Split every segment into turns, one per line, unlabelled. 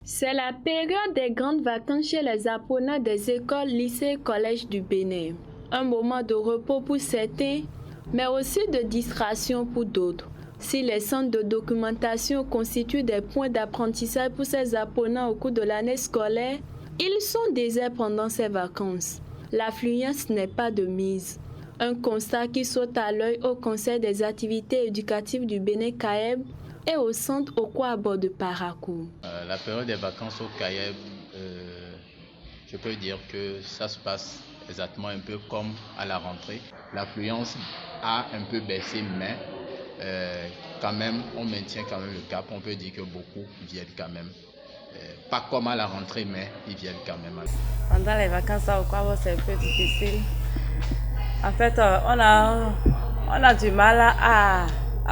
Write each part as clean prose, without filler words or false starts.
C'est la période des grandes vacances chez les apprenants des écoles, lycées et collèges du Bénin. Un moment de repos pour certains, mais aussi de distraction pour d'autres. Si les centres de documentation constituent des points d'apprentissage pour ces apprenants au cours de l'année scolaire, ils sont déserts pendant ces vacances. L'affluence n'est pas de mise. Un constat qui saute à l'œil au Conseil des activités éducatives du Bénin CAEB et au centre Okwa de Parakou.
La période des vacances au CAEB, je peux dire que ça se passe exactement un peu comme à la rentrée. L'affluence a un peu baissé, mais quand même, on maintient quand même le cap. On peut dire que beaucoup viennent quand même. Pas comme à la rentrée, mais ils viennent quand même.
Pendant les vacances à Okwa, c'est un peu difficile. En fait, on a du mal à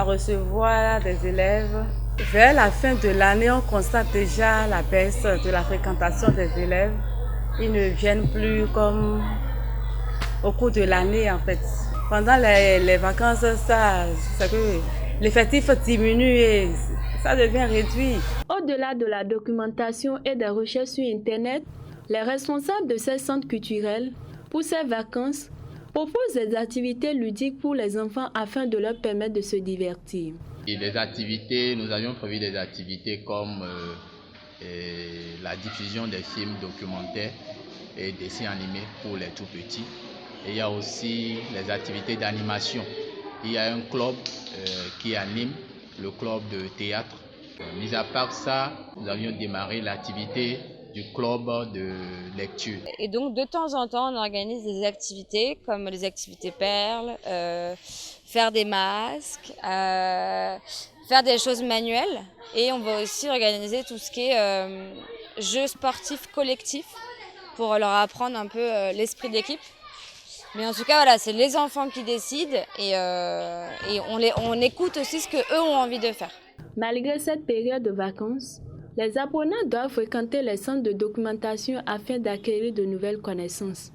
recevoir des élèves. Vers la fin de l'année, on constate déjà la baisse de la fréquentation des élèves. Ils ne viennent plus comme au cours de l'année en fait. Pendant les vacances, c'est que l'effectif diminue et ça devient réduit.
Au-delà de la documentation et des recherches sur Internet, les responsables de ces centres culturels, pour ces vacances, proposent des activités ludiques pour les enfants afin de leur permettre de se divertir.
Et des activités, nous avions prévu des activités comme la diffusion des films documentaires et dessins animés pour les tout petits. Et il y a aussi les activités d'animation. Il y a un club qui anime, le club de théâtre. Mis à part ça, nous avions démarré l'activité du club de lecture.
Et donc de temps en temps, on organise des activités comme les activités perles, faire des masques, faire des choses manuelles. Et on va aussi organiser tout ce qui est jeux sportifs collectifs pour leur apprendre un peu l'esprit d'équipe. Mais en tout cas, voilà, c'est les enfants qui décident et on écoute aussi ce qu'eux ont envie de faire.
Malgré cette période de vacances, les apprenants doivent fréquenter les centres de documentation afin d'acquérir de nouvelles connaissances.